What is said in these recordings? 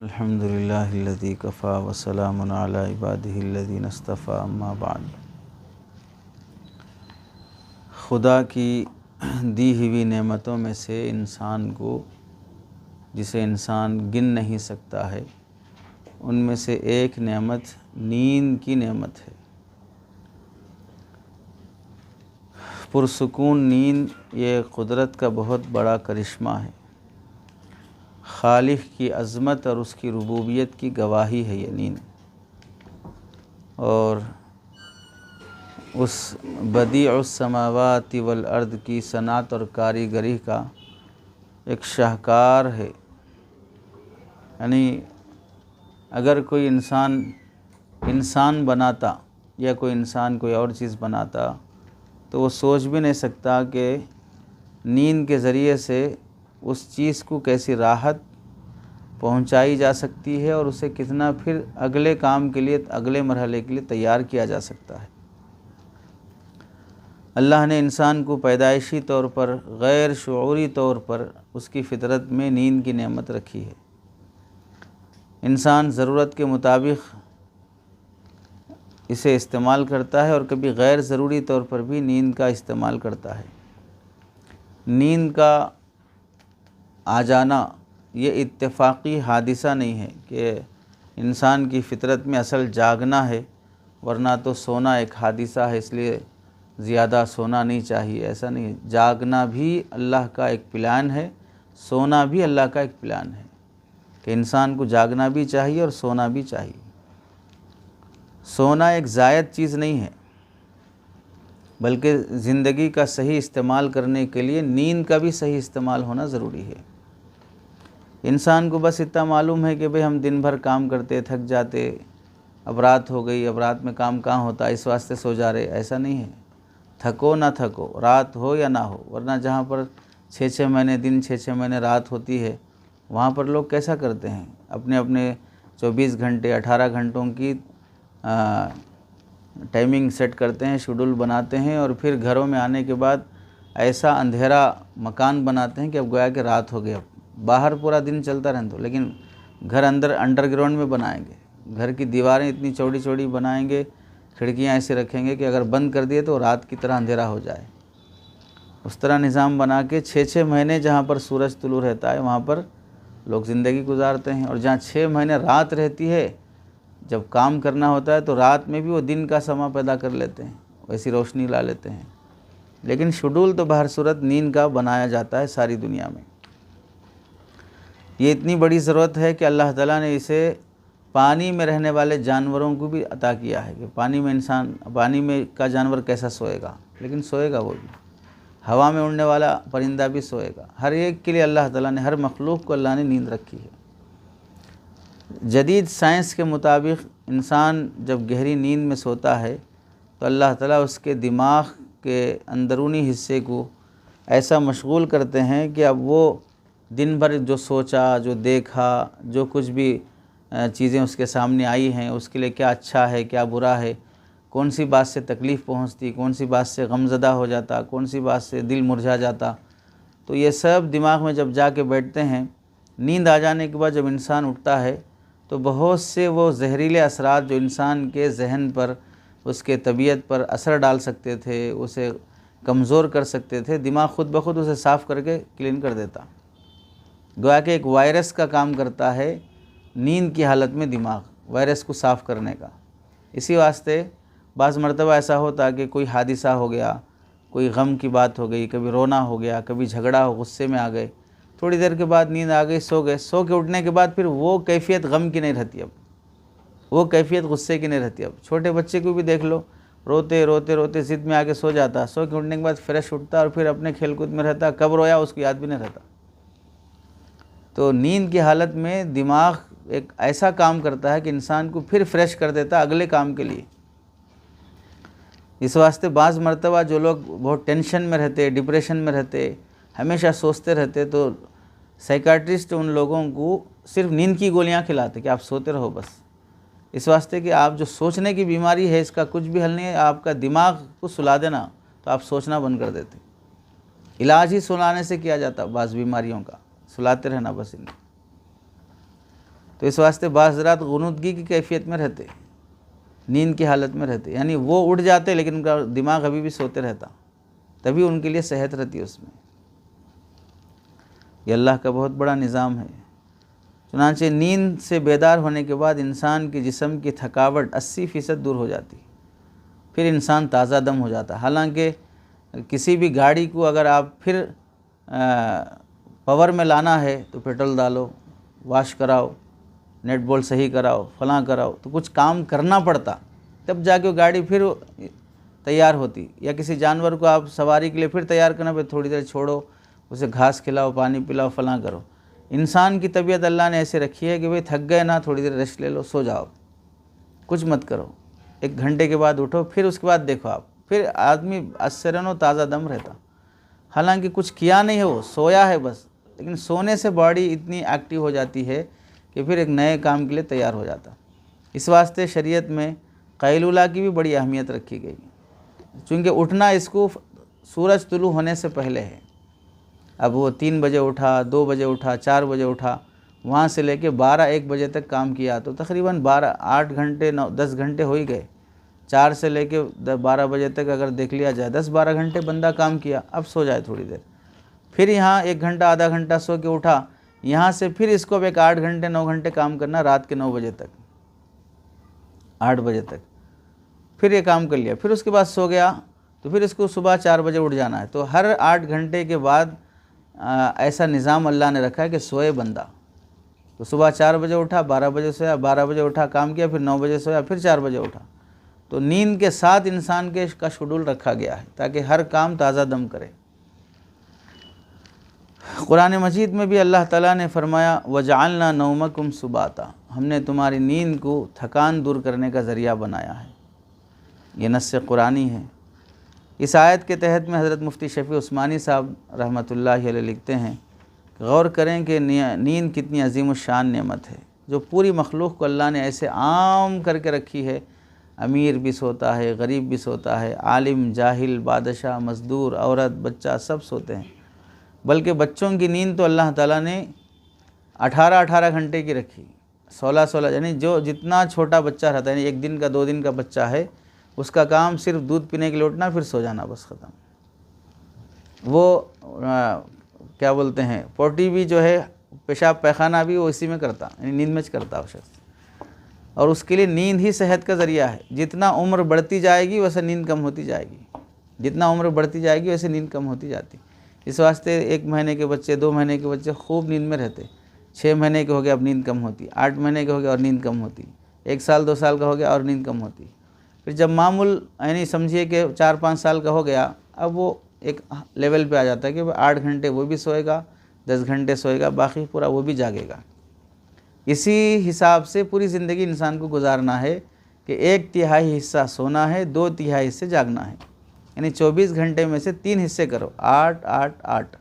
अल्हम्दुलिल्लाहिल्लज़ी Kaffa वसलामुन अला इबादिहिल्लज़ीना इस्तफ़ा अम्मा बाद। खुदा की दी हुई नेमतों में से इंसान को, जिसे इंसान गिन नहीं सकता है, उनमें से एक नेमत नींद की नेमत है। पुरसुकून नींद ये कुदरत का बहुत बड़ा करिश्मा है। खालिक की अज़मत और उसकी रुबूबियत की गवाही है ये नींद। और उस बदीउस समावाति वल अर्द की सनात और कारीगरी का एक शाहकार है। यानी अगर कोई इंसान बनाता या कोई इंसान कोई और चीज़ बनाता तो वो सोच भी नहीं सकता कि नींद के ज़रिए से उस चीज़ को कैसी राहत पहुंचाई जा सकती है और उसे कितना फिर अगले काम के लिए, अगले मरहले के लिए तैयार किया जा सकता है। अल्लाह ने इंसान को पैदाइशी तौर पर, गैर शऊरी तौर पर उसकी फ़ितरत में नींद की नेमत रखी है। इंसान ज़रूरत के मुताबिक इसे इस्तेमाल करता है और कभी गैर ज़रूरी तौर पर भी नींद का इस्तेमाल करता है। नींद का आ जाना ये इत्तेफाकी हादिसा नहीं है कि इंसान की फ़ितरत में असल जागना है, वरना तो सोना एक हादिसा है इसलिए ज़्यादा सोना नहीं चाहिए। ऐसा नहीं है। जागना भी अल्लाह का एक प्लान है, सोना भी अल्लाह का एक प्लान है कि इंसान को जागना भी चाहिए और सोना भी चाहिए। सोना एक ज़ायद चीज़ नहीं है, बल्कि ज़िंदगी का सही इस्तेमाल करने के लिए नींद का भी सही इस्तेमाल होना ज़रूरी है। इंसान को बस इतना मालूम है कि भाई हम दिन भर काम करते थक जाते, अब रात हो गई, अब रात में काम कहाँ होता, इस वास्ते सो जा रहे। ऐसा नहीं है। थको ना थको, रात हो या ना हो, वरना जहाँ पर 6-6 महीने दिन, 6-6 महीने रात होती है, वहाँ पर लोग कैसा करते हैं, अपने अपने 24 घंटे 18 घंटों की टाइमिंग सेट करते हैं, शेड्यूल बनाते हैं और फिर घरों में आने के बाद ऐसा अंधेरा मकान बनाते हैं कि अब गोया कि रात हो गया। बाहर पूरा दिन चलता रहता, लेकिन घर अंदर अंडरग्राउंड में बनाएंगे। घर की दीवारें इतनी चौड़ी चौड़ी बनाएंगे, खिड़कियां ऐसे रखेंगे कि अगर बंद कर दिए तो रात की तरह अंधेरा हो जाए। उस तरह निज़ाम बना के 6-6 महीने जहाँ पर सूरज तुलू रहता है वहाँ पर लोग ज़िंदगी गुजारते हैं। और जहाँ 6 महीने रात रहती है, जब काम करना होता है तो रात में भी वो दिन का समा पैदा कर लेते हैं, वैसी रोशनी ला लेते हैं। लेकिन शेड्यूल तो बहर सूरत नींद का बनाया जाता है सारी दुनिया में। ये इतनी बड़ी ज़रूरत है कि अल्लाह ताला ने इसे पानी में रहने वाले जानवरों को भी अता किया है कि पानी में का जानवर कैसा सोएगा, लेकिन सोएगा वो भी। हवा में उड़ने वाला परिंदा भी सोएगा। हर एक के लिए अल्लाह ताला ने, हर मखलूक को अल्लाह ने नींद रखी है। जदीद साइंस के मुताबिक इंसान जब गहरी नींद में सोता है तो अल्लाह ताला उसके दिमाग के अंदरूनी हिस्से को ऐसा मशगूल करते हैं कि अब वो दिन भर जो सोचा, जो देखा, जो कुछ भी चीज़ें उसके सामने आई हैं, उसके लिए क्या अच्छा है क्या बुरा है, कौन सी बात से तकलीफ़ पहुंचती, कौन सी बात से गमज़दा हो जाता, कौन सी बात से दिल मुरझा जाता, तो ये सब दिमाग में जब जाके बैठते हैं, नींद आ जाने के बाद जब इंसान उठता है तो बहुत से वो जहरीले असरात जो इंसान के जहन पर, उसके तबीयत पर असर डाल सकते थे, उसे कमज़ोर कर सकते थे, दिमाग खुद ब खुद उसे साफ़ करके क्लीन कर देता। गोया कि एक वायरस का काम करता है नींद की हालत में दिमाग, वायरस को साफ़ करने का। इसी वास्ते बाज़ मरतबा ऐसा होता कि कोई हादिसा हो गया, कोई गम की बात हो गई, कभी रोना हो गया, कभी झगड़ा हो, गुस्से में आ गए, थोड़ी देर के बाद नींद आ गई, सो गए। सो के उठने के बाद फिर वो कैफियत गम की नहीं रहती, अब वो कैफियत गुस्से की नहीं रहती। अब छोटे बच्चे को भी देख लो, रोते रोते रोते ज़िद में आके सो जाता, सो के उठने के बाद फ्रेश उठता और फिर अपने खेलकूद में रहता, कब रोया उसको याद भी नहीं रहता। तो नींद की हालत में दिमाग एक ऐसा काम करता है कि इंसान को फिर फ्रेश कर देता अगले काम के लिए। इस वास्ते बाज़ मरतबा जो लोग बहुत टेंशन में रहते, डिप्रेशन में रहते, हमेशा सोचते रहते, तो साइकाट्रिस्ट उन लोगों को सिर्फ नींद की गोलियां खिलाते कि आप सोते रहो बस। इस वास्ते कि आप जो सोचने की बीमारी है इसका कुछ भी हल नहीं है, आपका दिमाग को सुला देना तो आप सोचना बंद कर देते। इलाज ही सुलाने से किया जाता बाज़ बीमारियों का, सुलाते रहना बस इन्हें। तो इस वास्ते बाज़ रात गुनूदगी की कैफियत में रहते, नींद की हालत में रहते, यानी वो उठ जाते लेकिन उनका दिमाग अभी भी सोते रहता, तभी उनके लिए सेहत रहती है उसमें। ये अल्लाह का बहुत बड़ा निज़ाम है। चुनांचे नींद से बेदार होने के बाद इंसान के जिस्म की थकावट 80% दूर हो जाती, फिर इंसान ताज़ा दम हो जाता। हालांकि किसी भी गाड़ी को अगर आप फिर पावर में लाना है तो पेट्रोल डालो, वाश कराओ, नेट बोल्ट सही कराओ, फलां कराओ, तो कुछ काम करना पड़ता, तब जाके वो गाड़ी फिर तैयार होती। या किसी जानवर को आप सवारी के लिए फिर तैयार करना पे थोड़ी देर छोड़ो, उसे घास खिलाओ, पानी पिलाओ, फलां करो। इंसान की तबीयत अल्लाह ने ऐसे रखी है कि भाई थक गए ना, थोड़ी देर रेस्ट ले लो, सो जाओ, कुछ मत करो, 1 घंटे के बाद उठो, फिर उसके बाद देखो आप, फिर आदमी असरनो ताज़ा दम रहता। हालांकि कुछ किया नहीं है, वो सोया है बस, लेकिन सोने से बॉडी इतनी एक्टिव हो जाती है कि फिर एक नए काम के लिए तैयार हो जाता। इस वास्ते शरीयत में कैलूला की भी बड़ी अहमियत रखी गई, चूँकि उठना इसको सूरज तुलू होने से पहले है। अब वो 3 बजे उठा, 2 बजे उठा, 4 बजे उठा, वहाँ से लेके 12-1 बजे तक काम किया तो तकरीबन 8 घंटे 10 घंटे हो ही गए। 4 से लेके 12 बजे तक अगर देख लिया जाए 10-12 घंटे बंदा काम किया। अब सो जाए थोड़ी देर, फिर यहाँ 1 घंटा आधा घंटा सो के उठा, यहाँ से फिर इसको अब एक 8 घंटे 9 घंटे काम करना, रात के 9 बजे तक 8 बजे तक फिर ये काम कर लिया, फिर उसके बाद सो गया तो फिर इसको सुबह 4 बजे उठ जाना है। तो हर 8 घंटे के बाद ऐसा निज़ाम अल्लाह ने रखा है कि सोए बंदा। तो सुबह 4 बजे उठा, 12 बजे सोया, 12 बजे उठा, काम किया, फिर 9 बजे सोया, फिर 4 बजे उठा। तो नींद के साथ इंसान के का शेड्यूल रखा गया है ताकि हर काम ताज़ा दम करे। कुरान मजीद में भी अल्लाह ताला ने फरमाया वजअलना नौमकुम सुबाता, हमने तुम्हारी नींद को थकान दूर करने का ज़रिया बनाया है। ये नस्स कुरानी है। इस आयत के तहत में हज़रत मुफ्ती शफ़ी उस्मानी साहब रहमतुल्लाहि अलैह लिखते हैं, गौर करें कि नींद कितनी अजीम शान नेमत है जो पूरी मखलूक़ को अल्लाह ने ऐसे आम करके रखी है। अमीर भी सोता है, गरीब भी सोता है, आलिम, जाहिल, बादशाह, मज़दूर, औरत, बच्चा सब सोते हैं। बल्कि बच्चों की नींद तो अल्लाह ताला ने 18-18 घंटे की रखी, 16-16, यानी जो जितना छोटा बच्चा रहता है, 1 दिन का 2 दिन का बच्चा है, उसका काम सिर्फ दूध पीने के लिए उठना, फिर सो जाना, बस ख़त्म। वो क्या बोलते हैं, पोटी भी जो है, पेशाब पैखाना भी वो इसी में करता, यानी नींद में करता वो शख्स। और उसके लिए नींद ही सेहत का ज़रिया है। जितना उम्र बढ़ती जाएगी वैसे नींद कम होती जाएगी, जितना उम्र बढ़ती जाएगी वैसे नींद कम होती जाती। इस वास्ते 1 महीने के बच्चे, 2 महीने के बच्चे खूब नींद में रहते, 6 महीने के हो गया अब नींद कम होती, 8 महीने के हो गया और नींद कम होती, 1 साल 2 साल का हो गया और नींद कम होती। फिर जब मामूल यानी समझिए कि 4-5 साल का हो गया, अब वो एक लेवल पे आ जाता है कि 8 घंटे वो भी सोएगा, 10 घंटे सोएगा, बाकी पूरा वो भी जागेगा। इसी हिसाब से पूरी ज़िंदगी इंसान को गुजारना है कि 1/3 हिस्सा सोना है, 2/3 हिस्से जागना है, यानी 24 घंटे में से 3 हिस्से करो, 8-8-8।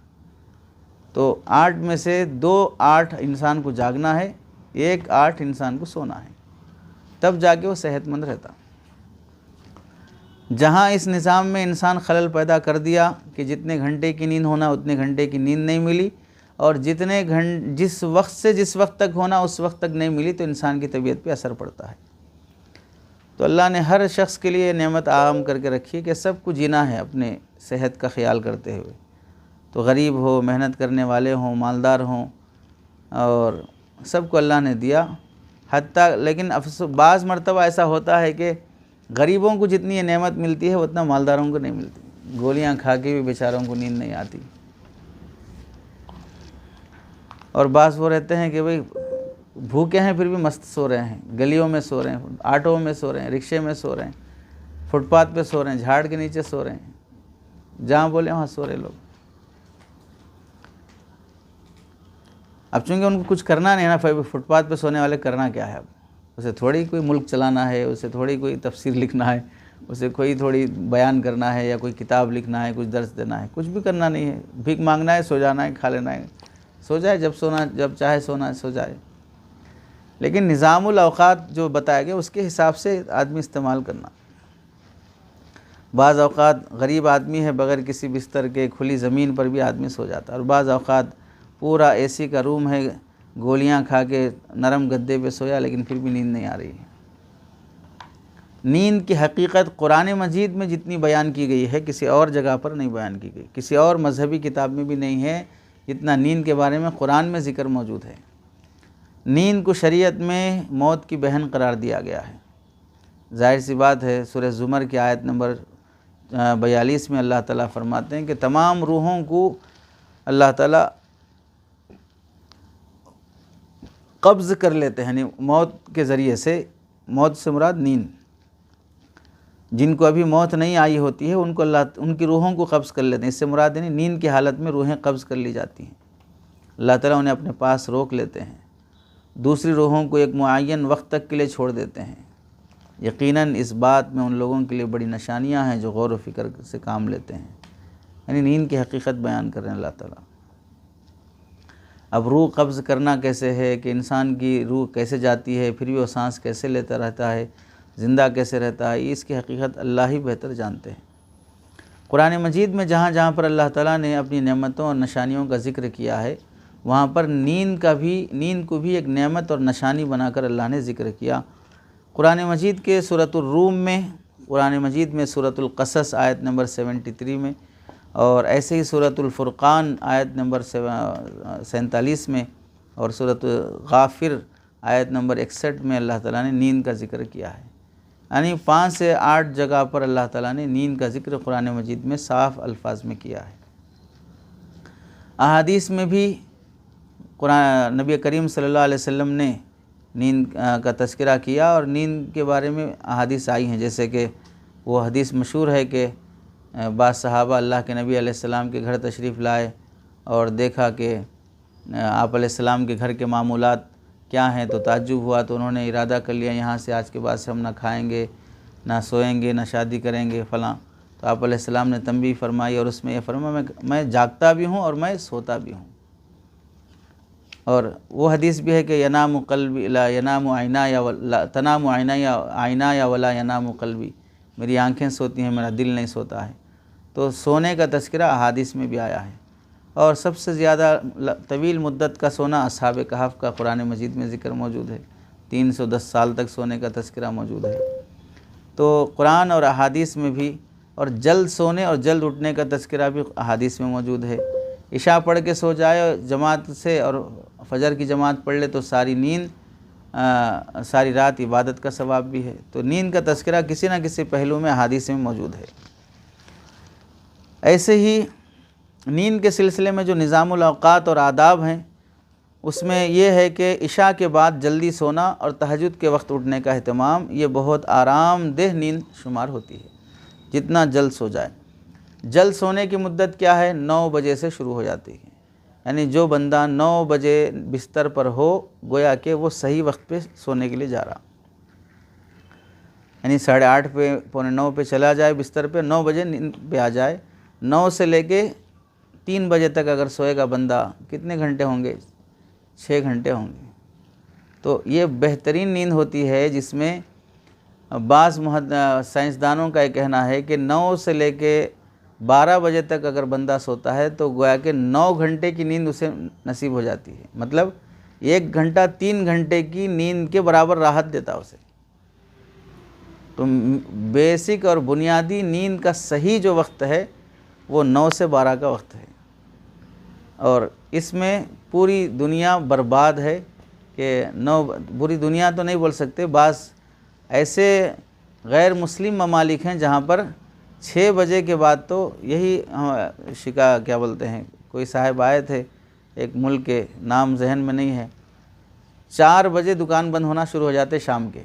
तो 8 में से 2-8 इंसान को जागना है, 1-8 इंसान को सोना है, तब जाके वो सेहतमंद रहता। जहाँ इस निज़ाम में इंसान खलल पैदा कर दिया कि जितने घंटे की नींद होना उतने घंटे की नींद नहीं मिली, और जिस वक्त से जिस वक्त तक होना उस वक्त तक नहीं मिली, तो इंसान की तबीयत पे असर पड़ता है। तो अल्लाह ने हर शख्स के लिए नेमत आम करके रखी है कि सबको जीना है अपने सेहत का ख्याल करते हुए। तो गरीब हो, मेहनत करने वाले हों, मालदार हों, और सबको अल्लाह ने दिया। लेकिन बाज़ मरतबा ऐसा होता है कि गरीबों को जितनी ये नेमत मिलती है उतना मालदारों को नहीं मिलती। गोलियां खा के भी बेचारों को नींद नहीं आती। और बाज़ वो रहते हैं कि भाई भूखे हैं फिर भी मस्त सो रहे हैं, गलियों में सो रहे हैं, ऑटो में सो रहे हैं, रिक्शे में सो रहे हैं, फुटपाथ पे सो रहे हैं, झाड़ के नीचे सो रहे हैं, जहाँ बोले वहाँ सो रहे लोग। अब चूँकि उनको कुछ करना नहीं है ना, फुटपाथ पे सोने वाले करना क्या है? अब उसे थोड़ी कोई मुल्क चलाना है, उसे थोड़ी कोई तफसीर लिखना है, उसे कोई थोड़ी बयान करना है या कोई किताब लिखना है, कुछ दर्स देना है, कुछ भी करना नहीं है। भीख मांगना है, सो जाना है, खा लेना है, सो जाए, जब चाहे सोना सो जाए। लेकिन निज़ामुल औक़ात जो बताया गया उसके हिसाब से आदमी इस्तेमाल करना। बाज़ औक़ात गरीब आदमी है, बग़ैर किसी बिस्तर के खुली ज़मीन पर भी आदमी सो जाता है, और बाज़ औक़ात पूरा AC का रूम है, गोलियां खा के नरम गद्दे पे सोया लेकिन फिर भी नींद नहीं आ रही है। नींद की हकीकत कुरान मजीद में जितनी बयान की गई है किसी और जगह पर नहीं बयान की गई, किसी और मजहबी किताब में भी नहीं है जितना नींद के बारे में कुरान में ज़िक्र मौजूद है। नींद को शरीयत में मौत की बहन करार दिया गया है। जाहिर सी बात है, सूरह ज़ुमर की आयत नंबर 42 में अल्लाह ताला फरमाते हैं कि तमाम रूहों को अल्लाह ताला कब्ज़ कर लेते हैं, यानी मौत के ज़रिए से। मौत से मुराद नींद, जिनको अभी मौत नहीं आई होती है उनको अल्लाह उनकी रूहों को कब्ज़ कर लेते हैं। इससे मुराद यानी नींद की हालत में रूहें कब्ज़ कर ली जाती हैं। अल्लाह ताला उन्हें अपने पास रोक लेते हैं, दूसरी रूहों को एक मुअय्यन वक्त तक के लिए छोड़ देते हैं। यकीनन इस बात में उन लोगों के लिए बड़ी निशानियां हैं जो गौर व फिक्र से काम लेते हैं। यानी नींद की हकीकत बयान कर रहे हैं अल्लाह ताला। अब रूह कब्ज़ करना कैसे है, कि इंसान की रूह कैसे जाती है, फिर भी वो सांस कैसे लेता रहता है, ज़िंदा कैसे रहता है, इसकी हकीकत अल्लाह ही बेहतर जानते हैं। कुरान मजीद में जहाँ जहाँ पर अल्लाह ताला ने अपनी नेमतों और निशानियों का ज़िक्र किया है वहाँ पर नींद को भी एक नेमत और निशानी बनाकर अल्लाह ने ज़िक्र किया। कुरान मजीद के सूरतुर रूम में, कुरान मजीद में सूरतुल क़सस आयत नंबर 73 में, और ऐसे ही सूरतुल फ़ुरक़ान आयत नंबर 47 में, और सूरत गाफिर आयत नंबर 61 में अल्लाह ताला ने नींद का ज़िक्र किया है। यानी 5 से 8 जगह पर अल्लाह ताला ने नींद का ज़िक्र कुरान मजीद में साफ़ अल्फाज में किया है। अहादीस में भी कुरान नबी करीम सल्लल्लाहु अलैहि वसल्लम ने नींद का तज़किरा किया, और नींद के बारे में अहादीस आई हैं। जैसे कि वो हदीस मशहूर है कि बाद सहाबा अल्लाह के नबी अलैहिस्सलाम के घर तशरीफ़ लाए और देखा कि आप अलैहिस्सलाम के घर के मामूलात क्या हैं, तो ताज्जुब हुआ। तो उन्होंने इरादा कर लिया यहाँ से आज के बाद से हम ना खाएंगे, ना सोएंगे, ना शादी करेंगे फ़लाँ। तो आप अलैहिस्सलाम ने तंबीह फरमाई और उसमें यह फरमाया मैं जागता भी हूँ और मैं सोता भी हूँ। और वो हदीस भी है कि यनामु क़ल्बी ला यनामु आइना या वला तनामु आइना या वला यनामु क़ल्बी, मेरी आँखें सोती हैं, मेरा दिल नहीं सोता है। तो सोने का तज़किरा अहादीस में भी आया है। और सबसे ज़्यादा तवील मुद्दत का सोना असहाब कहफ़ का कुरान मजीद में ज़िक्र मौजूद है। 310 साल तक सोने का तज़किरा मौजूद है। तो कुरान और अहादीस में भी, और जल्द सोने और जल्द उठने का तज़किरा भी अहादीस में मौजूद है। इशा पढ़ के सो जाए जमात से और फजर की जमात पढ़ ले तो सारी नींद सारी रात इबादत का सवाब भी है। तो नींद का तज़किरा किसी न किसी पहलू में अहादीस में मौजूद है। ऐसे ही नींद के सिलसिले में जो निज़ामुल औक़ात और आदाब हैं उसमें यह है कि इशा के बाद जल्दी सोना और तहज्जुद के वक्त उठने का अहतमाम, ये बहुत आरामदेह नींद शुमार होती है। जितना जल्द सो जाए। जल्द सोने की मुद्दत क्या है? 9 बजे से शुरू हो जाती है। यानी जो बंदा 9 बजे बिस्तर पर हो, गोया कि वो सही वक्त पे सोने के लिए जा रहा। यानी 8:30 पे, 8:45 पे चला जाए बिस्तर पे, 9 बजे नींद पे आ जाए। 9 से लेके 3 बजे तक अगर सोएगा बंदा, कितने घंटे होंगे? 6 घंटे होंगे। तो ये बेहतरीन नींद होती है, जिसमें बाज़ साइंसदानों का ये कहना है कि 9 से लेके 12 बजे तक अगर बंदा सोता है तो गोया कि 9 घंटे की नींद उसे नसीब हो जाती है। मतलब 1 घंटा 3 घंटे की नींद के बराबर राहत देता उसे। तो बेसिक और बुनियादी नींद का सही जो वक्त है वो 9 से 12 का वक्त है। और इसमें पूरी दुनिया बर्बाद है कि पूरी दुनिया तो नहीं बोल सकते, बाज़ ऐसे गैर मुस्लिम ममालिक हैं जहाँ पर 6 बजे के बाद तो यही क्या बोलते हैं, कोई साहब आए थे एक मुल्क के, नाम जहन में नहीं है, 4 बजे दुकान बंद होना शुरू हो जाते शाम के,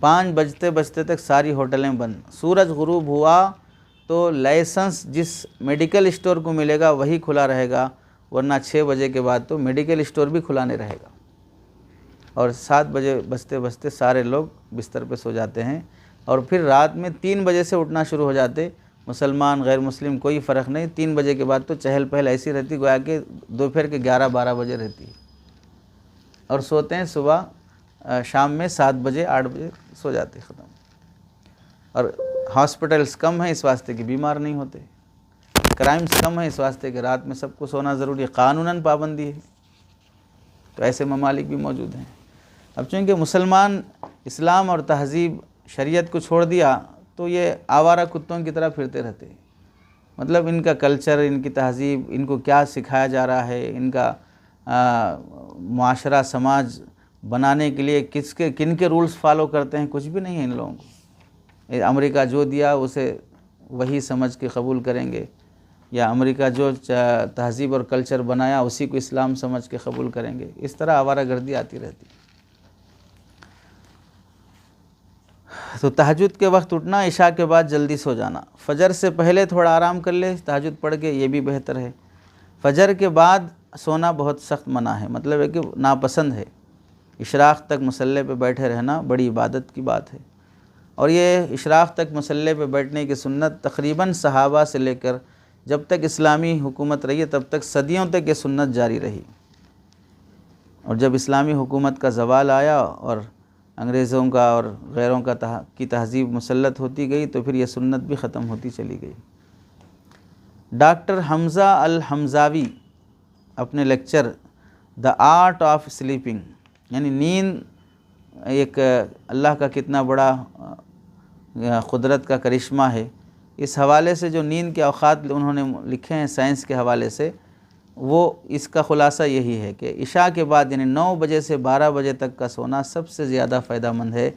5 बजते बजते तक सारी होटलें बंद। सूरज गुरूब हुआ तो लाइसेंस जिस मेडिकल स्टोर को मिलेगा वही खुला रहेगा, वरना 6 बजे के बाद तो मेडिकल स्टोर भी खुला नहीं रहेगा। और 7 बजे बजते बजते सारे लोग बिस्तर पे सो जाते हैं। और फिर रात में 3 बजे से उठना शुरू हो जाते, मुसलमान गैर मुस्लिम कोई फ़र्क नहीं। 3 बजे के बाद तो चहल पहल ऐसी रहती गोया कि दोपहर के 11-12 बजे रहती है। और सोते हैं सुबह शाम में 7 बजे 8 बजे सो जाते, ख़त्म। और हॉस्पिटल्स कम हैं इस वास्ते कि बीमार नहीं होते, क्राइम्स कम है इस वास्ते कि रात में सबको सोना ज़रूरी है, कानूनन पाबंदी है। तो ऐसे ममालिक भी मौजूद हैं। अब चूँकि मुसलमान इस्लाम और तहज़ीब शरीयत को छोड़ दिया तो ये आवारा कुत्तों की तरह फिरते रहते हैं। मतलब इनका कल्चर, इनकी तहज़ीब, इनको क्या सिखाया जा रहा है, इनका मुआशरा समाज बनाने के लिए किन के रूल्स फॉलो करते हैं, कुछ भी नहीं है इन लोगों को। अमेरिका जो दिया उसे वही समझ के कबूल करेंगे, या अमेरिका जो तहज़ीब और कल्चर बनाया उसी को इस्लाम समझ के कबूल करेंगे। इस तरह आवारागर्दी आती रहती। तो तहज्जुद के वक्त उठना, इशा के बाद जल्दी सो जाना, फजर से पहले थोड़ा आराम कर ले तहज्जुद पढ़ के, ये भी बेहतर है। फजर के बाद सोना बहुत सख्त मना है, मतलब है कि नापसंद है। इशराक़ तक मुसल्ले पे बैठे रहना बड़ी इबादत की बात है। और ये इशराक़ तक मुसल्ले पे बैठने की सुन्नत तकरीबन सहाबा से लेकर जब तक इस्लामी हुकूमत रही है तब तक सदियों तक ये सुन्नत जारी रही। और जब इस्लामी हुकूमत का ज़वाल आया और अंग्रेज़ों का और गैरों का की तहज़ीब मुसल्लत होती गई तो फिर ये सुन्नत भी ख़त्म होती चली गई। डॉक्टर हमज़ा अल हमज़ावी अपने lecture the art of sleeping, यानी नींद एक अल्लाह का कितना बड़ा क़ुदरत का करिश्मा है, इस हवाले से जो नींद के औक़ात उन्होंने लिखे हैं साइंस के हवाले से, वो इसका ख़ुलासा यही है कि इशा के बाद यानी 9 बजे से 12 बजे तक का सोना सबसे ज़्यादा फ़ायदेमंद है।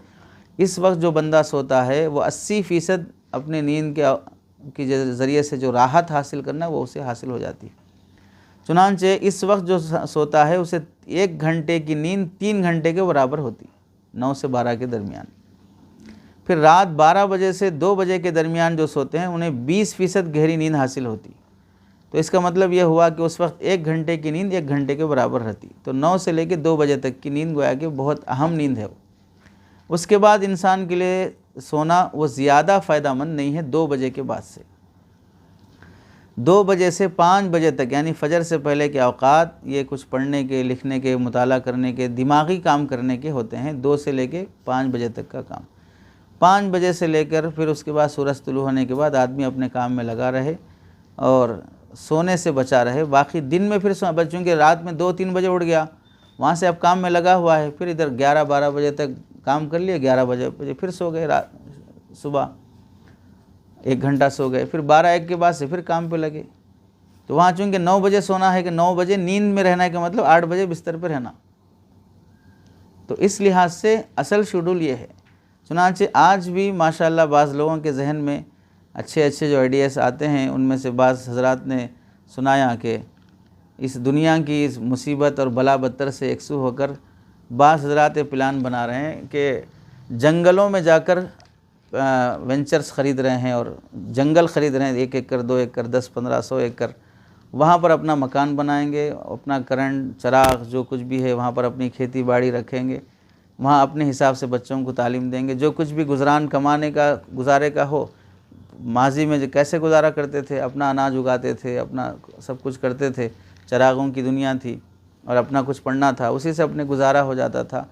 इस वक्त जो बंदा सोता है वो 80% अपने नींद के ज़रिए से जो राहत हासिल करना है वो उसे हासिल हो जाती है। चुनांचे इस वक्त जो सोता है उसे 1 घंटे की नींद 3 घंटे के बराबर होती, 9 से 12 के दरमियान। फिर रात 12 बजे से 2 बजे के दरमियान जो सोते हैं उन्हें 20% गहरी नींद हासिल होती। तो इसका मतलब यह हुआ कि उस वक्त 1 घंटे की नींद 1 घंटे के बराबर रहती। तो 9 से लेकर 2 बजे तक की नींद गोया कि बहुत अहम नींद है। उसके बाद इंसान के लिए सोना वो ज़्यादा फ़ायदेमंद नहीं है 2 बजे के बाद से। 2 बजे से 5 बजे तक यानी फ़जर से पहले के औक़ात ये कुछ पढ़ने के, लिखने के, मुताला करने के, दिमागी काम करने के होते हैं। 2 से लेकर 5 बजे तक का काम। 5 बजे से लेकर फिर उसके बाद सूरज तुलू होने के बाद आदमी अपने काम में लगा रहे और सोने से बचा रहे। बाकी दिन में फिर बच्चों के रात में 2-3 बजे उठ गया, वहाँ से अब काम में लगा हुआ है, फिर इधर 11-12 बजे तक काम कर लिए, 11 बजे फिर सो गए, रात सुबह 1 घंटा सो गए, फिर 12-1 के बाद से फिर काम पे लगे। तो वहाँ चूँकि 9 बजे सोना है कि 9 बजे नींद में रहना है का मतलब 8 बजे बिस्तर पर रहना। तो इस लिहाज से असल शेड्यूल ये है। चुनांचे आज भी माशाअल्लाह बाज़ लोगों के जहन में अच्छे अच्छे जो आइडियाज़ आते हैं, उनमें से बाज़ हज़रात ने सुनाया कि इस दुनिया की इस मुसीबत और बला बत्तर से एकसू होकर बाज़ हज़रात प्लान बना रहे हैं कि जंगलों में जाकर वेंचर्स ख़रीद रहे हैं और जंगल ख़रीद रहे हैं, 1 एकड़ 2 एकड़ 10-1500 एकड़, वहाँ पर अपना मकान बनाएंगे, अपना करंट चराग जो कुछ भी है वहाँ पर अपनी खेती बाड़ी रखेंगे, वहाँ अपने हिसाब से बच्चों को तालीम देंगे। जो कुछ भी गुज़रान कमाने का गुजारे का हो, माजी में जो कैसे गुजारा करते थे, अपना अनाज उगाते थे, अपना सब कुछ करते थे, चरागों की दुनिया थी और अपना कुछ पढ़ना था, उसी से अपने गुजारा हो जाता था।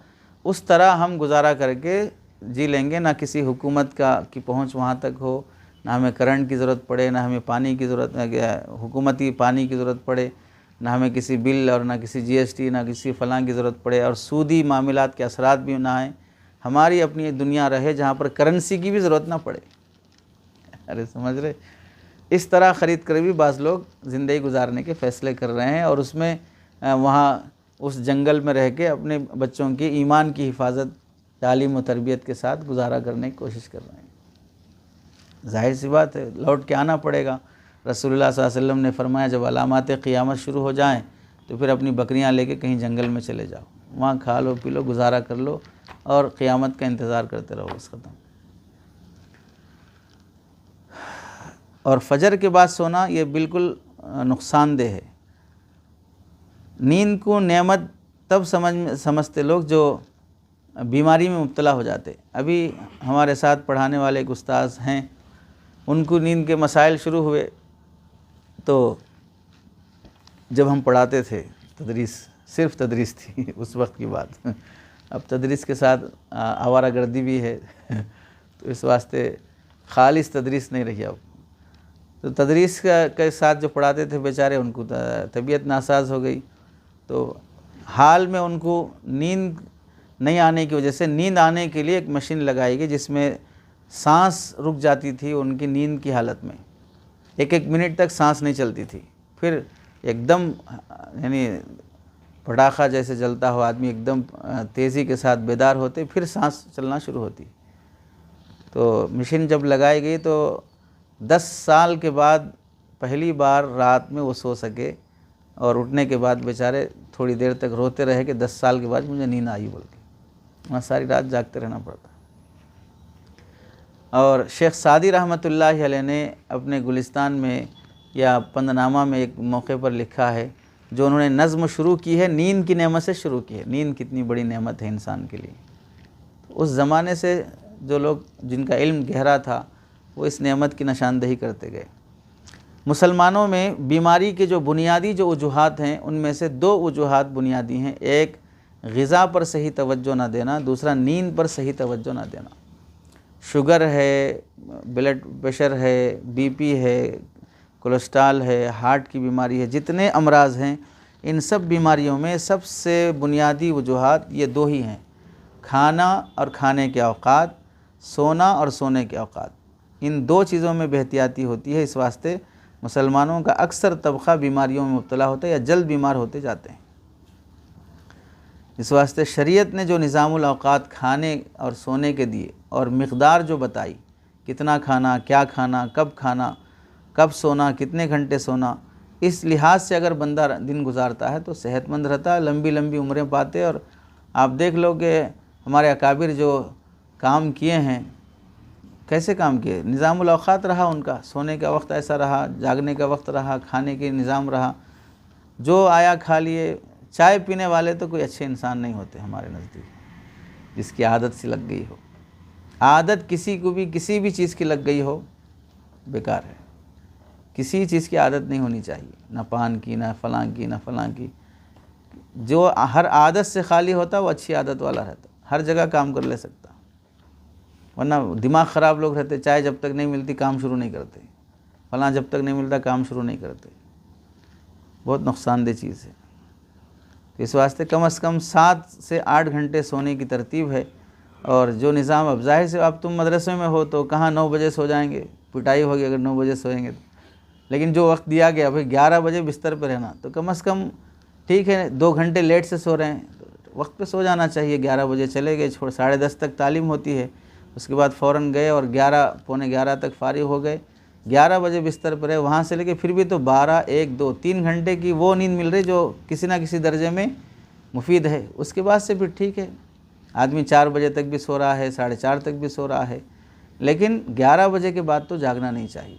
उस तरह हम गुजारा करके जी लेंगे, ना किसी हुकूमत की पहुंच वहाँ तक हो, ना हमें करंट की ज़रूरत पड़े, ना हमें पानी की ज़रूरत, हुकूमती पानी की ज़रूरत पड़े, ना हमें किसी बिल और ना किसी GST ना किसी फ़लाँ की ज़रूरत पड़े, और सूदी मामलात के असरात भी ना आए। हमारी अपनी दुनिया रहे जहाँ पर करेंसी की भी ज़रूरत ना पड़े। अरे समझ रहे, इस तरह ख़रीद कर भी बाज़ लोग ज़िंदगी गुजारने के फ़ैसले कर रहे हैं और उसमें वहाँ उस जंगल में रह के अपने बच्चों की ईमान की हिफाजत, तालीम व तरबियत के साथ गुजारा करने की कोशिश कर रहे हैं। जाहिर सी बात है लौट के आना पड़ेगा। रसूलुल्लाह सल्लल्लाहु अलैहि वसल्लम ने फरमाया जब अलामात क़ियामत शुरू हो जाएं तो फिर अपनी बकरियां लेके कहीं जंगल में चले जाओ, वहाँ खा लो पी लो गुजारा कर लो और क़ियामत का इंतज़ार करते रहो, बस ख़त्म। और फजर के बाद सोना ये बिल्कुल नुकसानदेह है। नींद को नेमत तब समझते लोग जो बीमारी में मुब्तला हो जाते। अभी हमारे साथ पढ़ाने वाले एक उस्ताद हैं, उनको नींद के मसाइल शुरू हुए तो जब हम पढ़ाते थे, तदरीस सिर्फ तदरीस थी उस वक्त की बात। अब तदरीस के साथ आवारागर्दी भी है तो इस वास्ते खालिस तदरीस नहीं रही अब। तो तदरीस के साथ जो पढ़ाते थे बेचारे, उनको तबीयत नासाज हो गई, तो हाल में उनको नींद नहीं आने की वजह से नींद आने के लिए एक मशीन लगाई गई जिसमें सांस रुक जाती थी उनकी नींद की हालत में, एक एक मिनट तक सांस नहीं चलती थी। फिर एकदम यानी पटाखा जैसे जलता हो, आदमी एकदम तेज़ी के साथ बेदार होते, फिर सांस चलना शुरू होती। तो मशीन जब लगाई गई तो 10 साल के बाद पहली बार रात में वो सो सके, और उठने के बाद बेचारे थोड़ी देर तक रोते रहे कि 10 साल के बाद मुझे नींद आई बोल के, वहाँ सारी रात जागते रहना पड़ता। और शेख सादी रहमतुल्लाह अलैह ने अपने गुलिस्तान में या पंदनामा में एक मौके पर लिखा है, जो उन्होंने नज़्म शुरू की है, नींद की नेमत से शुरू की है। नींद कितनी बड़ी नेमत है इंसान के लिए। तो उस ज़माने से जो लोग जिनका इल्म गहरा था वो इस नेमत की निशानदही करते गए। मुसलमानों में बीमारी के जो बुनियादी जो वजूहात हैं उनमें से 2 वजूहात बुनियादी हैं। एक ग़िज़ा पर सही तवज्जो ना देना, दूसरा नींद पर सही तवज्जो ना देना। शुगर है, ब्लड प्रेशर है, बीपी है, कोलेस्ट्रॉल है, हार्ट की बीमारी है, जितने अमराज़ हैं इन सब बीमारियों में सबसे बुनियादी वजूहात ये 2 ही हैं, खाना और खाने के औक़ात, सोना और सोने के औक़ात। इन 2 चीज़ों में बेहतियाती होती है। इस वास्ते मुसलमानों का अक्सर तबक़ा बीमारियों में मुब्तला होता है या जल्द बीमार होते जाते हैं। इस वास्ते शरीयत ने जो निज़ामुल औक़ात खाने और सोने के दिए और मिक़दार जो बताई, कितना खाना, क्या खाना, कब सोना, कितने घंटे सोना, इस लिहाज से अगर बंदा दिन गुजारता है तो सेहतमंद रहता है, लंबी लंबी उम्रें पाते। और आप देख लो कि हमारे अकाबिर जो काम किए हैं, कैसे काम किए, निज़ामुल औक़ात रहा उनका, सोने का वक्त ऐसा रहा, जागने का वक्त रहा, खाने के निज़ाम रहा, जो आया खा लिए। चाय पीने वाले तो कोई अच्छे इंसान नहीं होते हमारे नज़दीक, जिसकी आदत सी लग गई हो। आदत किसी को भी किसी भी चीज़ की लग गई हो बेकार है। किसी चीज़ की आदत नहीं होनी चाहिए, ना पान की, ना फ़लाँ की, ना फ़लाँ की। जो हर आदत से खाली होता वो अच्छी आदत वाला रहता, हर जगह काम कर ले सकता। वरना दिमाग ख़राब लोग रहते, चाय जब तक नहीं मिलती काम शुरू नहीं करते, फ़लाँ जब तक नहीं मिलता काम शुरू नहीं करते। बहुत नुकसानदेह चीज़ है। तो इस वास्ते कम से कम 7 से 8 घंटे सोने की तरतीब है। और जो निज़ाम, अब ज़ाहिर से अब तुम मदरसे में हो तो कहाँ 9 बजे सो जाएंगे, पिटाई होगी अगर 9 बजे सोएंगे तो। लेकिन जो वक्त दिया गया भाई 11 बजे बिस्तर पर रहना, तो कम से कम ठीक है, 2 घंटे लेट से सो रहे हैं तो वक्त पे सो जाना चाहिए। 11 बजे चले गए, 10:30 तक तालीम होती है, उसके बाद फ़ौरन गए और 11 पौने 11 तक फारिग हो गए। 11 बजे बिस्तर पर है, वहाँ से लेके फिर भी तो 12, 1, 2, 3 घंटे की वो नींद मिल रही जो किसी ना किसी दर्जे में मुफीद है। उसके बाद से फिर ठीक है, आदमी 4 बजे तक भी सो रहा है, 4:30 तक भी सो रहा है, लेकिन 11 बजे के बाद तो जागना नहीं चाहिए।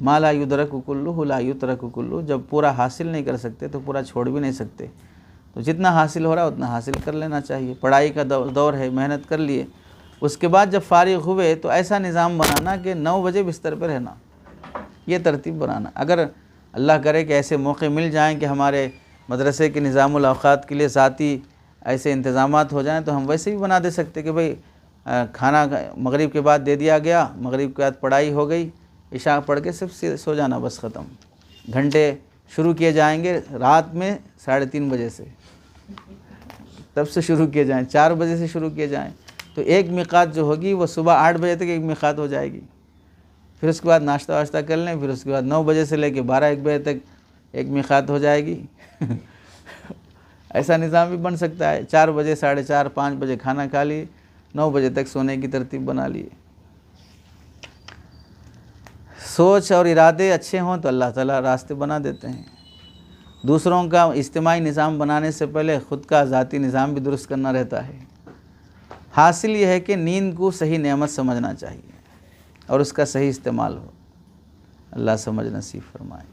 मा ला युदरकु कुल्लुहु ला युतरकु कुल्लुहु, जब पूरा हासिल नहीं कर सकते तो पूरा छोड़ भी नहीं सकते। तो जितना हासिल हो रहा है उतना हासिल कर लेना चाहिए। पढ़ाई का दौर है, मेहनत कर लिए, उसके बाद जब फारिग हुए तो ऐसा निज़ाम बनाना कि 9 बजे बिस्तर पर रहना, ये तरतीब बनाना। अगर अल्लाह करे कि ऐसे मौके मिल जाएं कि हमारे मदरसे के निज़ामुल औक़ात के लिए ज़ाती ऐसे इंतज़ामात हो जाएं, तो हम वैसे भी बना दे सकते कि भाई खाना मगरिब के बाद दे दिया गया, मगरिब के बाद पढ़ाई हो गई, इशा पढ़ के सिर्फ सो जाना, बस ख़त्म। घंटे शुरू किए जाएंगे रात में 3:30 बजे से, तब से शुरू किए जाएँ, 4 बजे से शुरू किए जाएँ, तो एक मिक़ात जो होगी वो सुबह 8 बजे तक एक मिक़ात हो जाएगी। फिर उसके बाद नाश्ता वाश्ता कर लें, फिर उसके बाद 9 बजे से लेके 12-1 बजे तक एक मिक़ात हो जाएगी। ऐसा निज़ाम भी बन सकता है। 4 बजे, 4:30, 5 बजे खाना खा लिए, 9 बजे तक सोने की तरतीब बना लिए। सोच और इरादे अच्छे हों तो अल्लाह ताला रास्ते बना देते हैं। दूसरों का इज्तिमाई निज़ाम बनाने से पहले ख़ुद का ज़ाती निज़ाम भी दुरुस्त करना रहता है। हासिल यह है कि नींद को सही नेमत समझना चाहिए और उसका सही इस्तेमाल हो। अल्लाह समझ नसीब फरमाए।